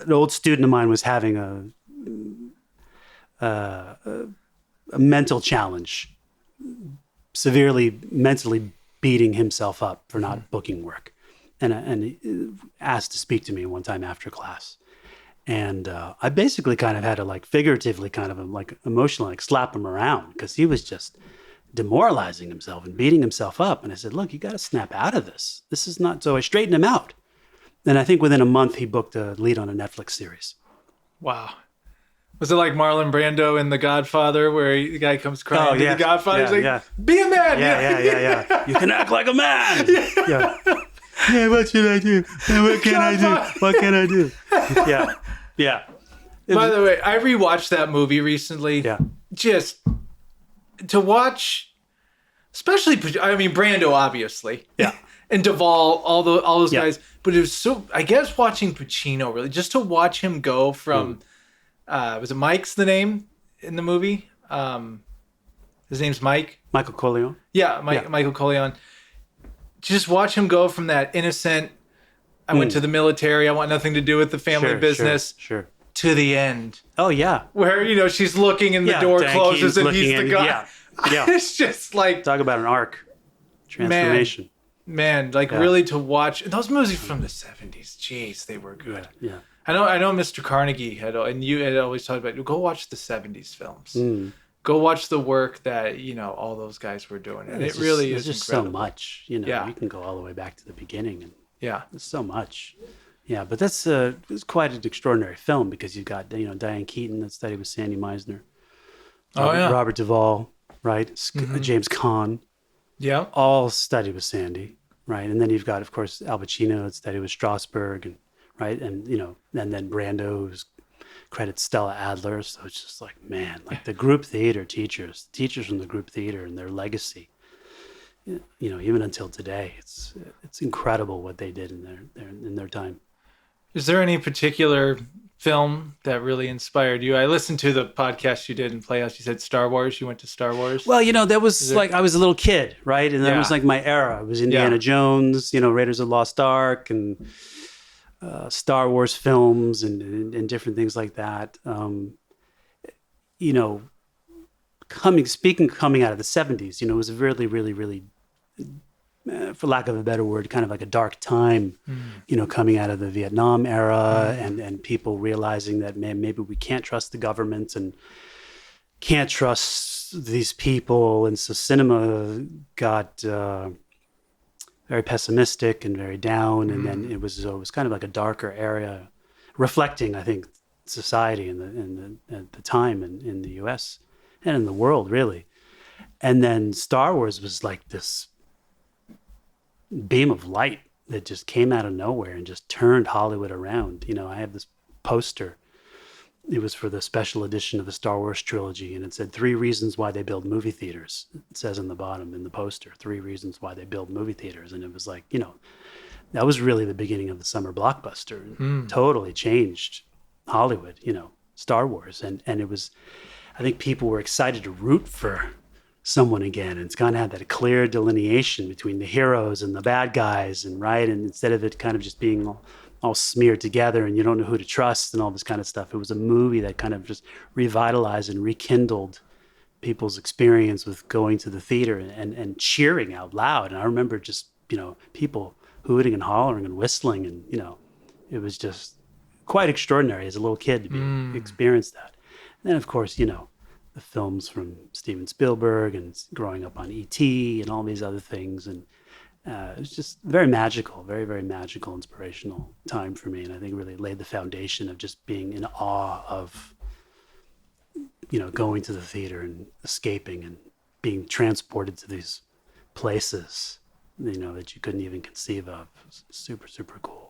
an old student of mine was having a mental challenge, severely mentally beating himself up for not booking work, and he asked to speak to me one time after class. And I basically kind of had to like figuratively kind of like emotionally like slap him around because he was just demoralizing himself and beating himself up. And I said, look, you got to snap out of this. This is not, so I straightened him out. And I think within a month he booked a lead on a Netflix series. Wow. Was it like Marlon Brando in The Godfather where the guy comes crying to the Godfather? He's like, be a man. Yeah. You can act like a man. Yeah. Yeah, what should I do? What can I do? What can I do? Yeah. By the way, I rewatched that movie recently. Yeah. Just to watch, especially, I mean, Brando, obviously. Yeah. And Duval, all those guys. But it was so, I guess, watching Pacino, really, just to watch him go from, was it Mike's the name in the movie? His name's Mike. Michael Corleone. Yeah, Michael Corleone. Just watch him go from that innocent, I went to the military, I want nothing to do with the family business, Sure. to the end. Oh, yeah. Where, she's looking and the door closes and he's the guy. Yeah. It's just like... Talk about an arc. Transformation. Man, really to watch... Those movies from the 70s, jeez, they were good. Yeah. I know Mr. Carnegie and you had always talked about, go watch the 70s films. Go watch the work that, all those guys were doing. And it really is just incredible. so much, you can go all the way back to the beginning. And there's so much. Yeah, but it's quite an extraordinary film because you've got, Diane Keaton that studied with Sandy Meisner. Robert Duval, right? James Caan. Yeah. All studied with Sandy, right? And then you've got, of course, Al Pacino that studied with Strasberg, and right? And, and then Brando, who's credits Stella Adler. So it's just like, man, like the group theater teachers from the group theater and their legacy, even until today, it's incredible what they did in their time. Is there any particular film that really inspired you? I listened to the podcast you did in Playhouse. You said Star Wars. You went to Star Wars. Well, that was I was a little kid, right? And that was like my era. It was Indiana Jones, Raiders of the Lost Ark, and Star Wars films and different things like that. Coming out of the 70s, it was a really, really, really, for lack of a better word, kind of like a dark time, coming out of the Vietnam era and people realizing that maybe we can't trust the government and can't trust these people. And so cinema got very pessimistic and very down. And then it was kind of like a darker area, reflecting, I think, society at the time in the US and in the world, really. And then Star Wars was like this beam of light that just came out of nowhere and just turned Hollywood around. I have this poster. It was for the special edition of the Star Wars trilogy, and it said 3 reasons why they build movie theaters. It says in the bottom in the poster, 3 reasons why they build movie theaters. And it was like, that was really the beginning of the summer blockbuster. Totally changed Hollywood, Star Wars. And it was, I think people were excited to root for someone again. And it's kind of had that clear delineation between the heroes and the bad guys, and right. And instead of it kind of just being all smeared together and you don't know who to trust and all this kind of stuff, it was a movie that kind of just revitalized and rekindled people's experience with going to the theater and cheering out loud. And I remember just, people hooting and hollering and whistling, and, it was just quite extraordinary as a little kid to experience that. And then, of course, the films from Steven Spielberg and growing up on E.T. and all these other things. And it was just very magical, very, very magical, inspirational time for me. And I think really laid the foundation of just being in awe of, going to the theater and escaping and being transported to these places, that you couldn't even conceive of. It was super, super cool.